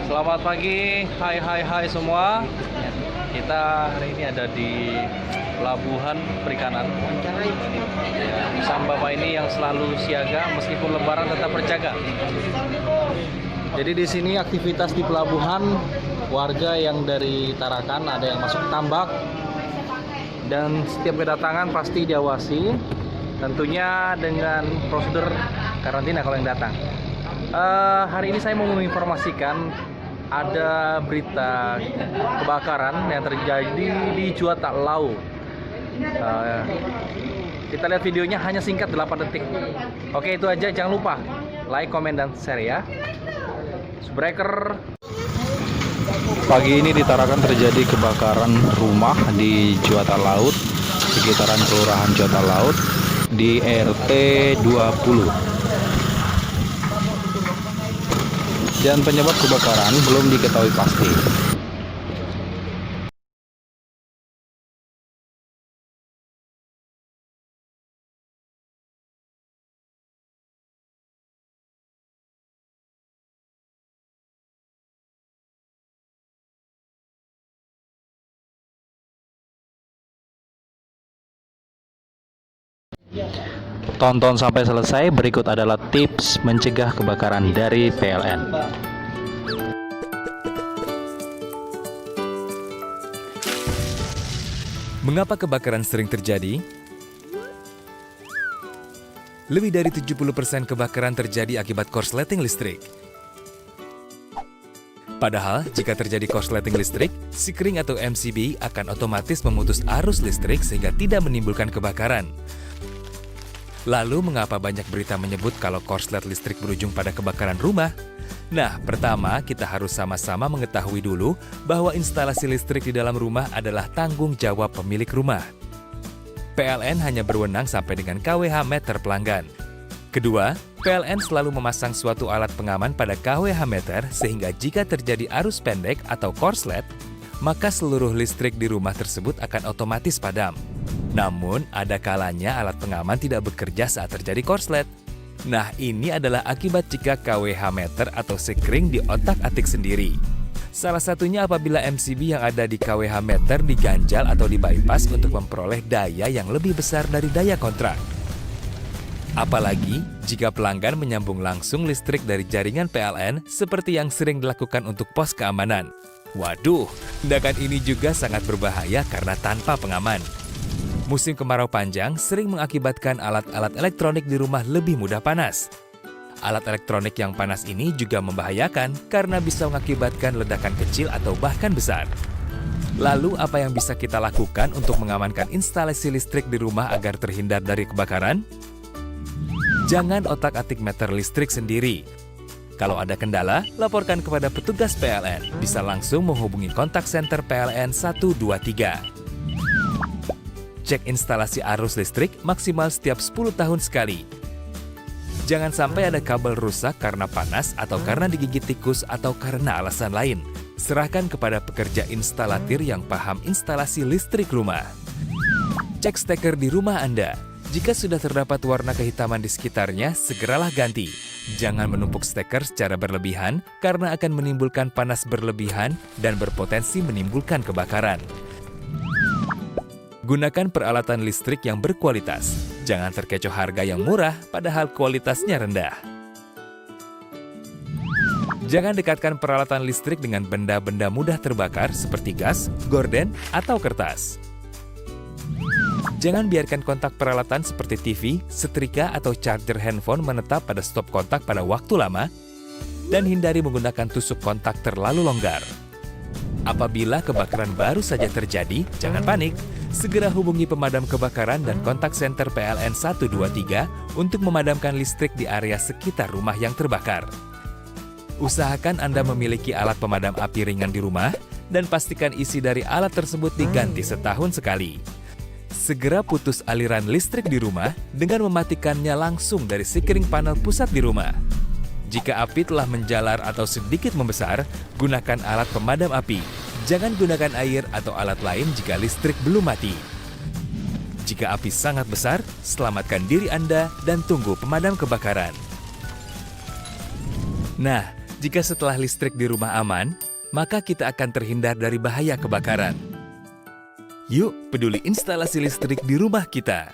Selamat pagi, hai semua. Kita hari ini ada di Pelabuhan Perikanan. Bersama Bapak ini yang selalu siaga meskipun lebaran tetap berjaga. Jadi di sini aktivitas di pelabuhan, warga yang dari Tarakan ada yang masuk tambak, dan setiap kedatangan pasti diawasi, tentunya dengan prosedur karantina kalau yang datang. Hari ini saya mau menginformasikan ada berita kebakaran yang terjadi di Juata Laut. Kita lihat videonya, hanya singkat 8 detik. Oke, itu aja, jangan lupa like, komen, dan share ya. Breaker. Pagi ini di Tarakan terjadi kebakaran rumah di Juata Laut, sekitaran Kelurahan Juata Laut di RT 20. Dan penyebab kebakaran belum diketahui pasti. Tonton sampai selesai, berikut adalah tips mencegah kebakaran dari PLN. Mengapa kebakaran sering terjadi? Lebih dari 70% kebakaran terjadi akibat korsleting listrik. Padahal, jika terjadi korsleting listrik, Sikring atau MCB akan otomatis memutus arus listrik sehingga tidak menimbulkan kebakaran. Lalu, mengapa banyak berita menyebut kalau korslet listrik berujung pada kebakaran rumah? Nah, pertama, kita harus sama-sama mengetahui dulu bahwa instalasi listrik di dalam rumah adalah tanggung jawab pemilik rumah. PLN hanya berwenang sampai dengan kWh meter pelanggan. Kedua, PLN selalu memasang suatu alat pengaman pada kWh meter sehingga jika terjadi arus pendek atau korslet, maka seluruh listrik di rumah tersebut akan otomatis padam. Namun, ada kalanya alat pengaman tidak bekerja saat terjadi korslet. Nah, ini adalah akibat jika kWh meter atau Sikring diotak-atik sendiri. Salah satunya apabila MCB yang ada di kWh meter diganjal atau dibypass untuk memperoleh daya yang lebih besar dari daya kontrak. Apalagi jika pelanggan menyambung langsung listrik dari jaringan PLN seperti yang sering dilakukan untuk pos keamanan. Waduh, tindakan ini juga sangat berbahaya karena tanpa pengaman. Musim kemarau panjang sering mengakibatkan alat-alat elektronik di rumah lebih mudah panas. Alat elektronik yang panas ini juga membahayakan karena bisa mengakibatkan ledakan kecil atau bahkan besar. Lalu, apa yang bisa kita lakukan untuk mengamankan instalasi listrik di rumah agar terhindar dari kebakaran? Jangan otak-atik meter listrik sendiri. Kalau ada kendala, laporkan kepada petugas PLN. Bisa langsung menghubungi kontak center PLN 123. Cek instalasi arus listrik maksimal setiap 10 tahun sekali. Jangan sampai ada kabel rusak karena panas atau karena digigit tikus atau karena alasan lain. Serahkan kepada pekerja instalatir yang paham instalasi listrik rumah. Cek steker di rumah Anda. Jika sudah terdapat warna kehitaman di sekitarnya, segeralah ganti. Jangan menumpuk steker secara berlebihan karena akan menimbulkan panas berlebihan dan berpotensi menimbulkan kebakaran. Gunakan peralatan listrik yang berkualitas. Jangan terkecoh harga yang murah padahal kualitasnya rendah. Jangan dekatkan peralatan listrik dengan benda-benda mudah terbakar seperti gas, gorden, atau kertas. Jangan biarkan kontak peralatan seperti TV, setrika, atau charger handphone menetap pada stop kontak pada waktu lama, dan hindari menggunakan tusuk kontak terlalu longgar. Apabila kebakaran baru saja terjadi, jangan panik. Segera hubungi pemadam kebakaran dan kontak center PLN 123 untuk memadamkan listrik di area sekitar rumah yang terbakar. Usahakan Anda memiliki alat pemadam api ringan di rumah dan pastikan isi dari alat tersebut diganti setahun sekali. Segera putus aliran listrik di rumah dengan mematikannya langsung dari Sikring panel pusat di rumah. Jika api telah menjalar atau sedikit membesar, gunakan alat pemadam api. Jangan gunakan air atau alat lain jika listrik belum mati. Jika api sangat besar, selamatkan diri Anda dan tunggu pemadam kebakaran. Nah, Jika setelah listrik di rumah aman, maka kita akan terhindar dari bahaya kebakaran. Yuk, peduli instalasi listrik di rumah kita.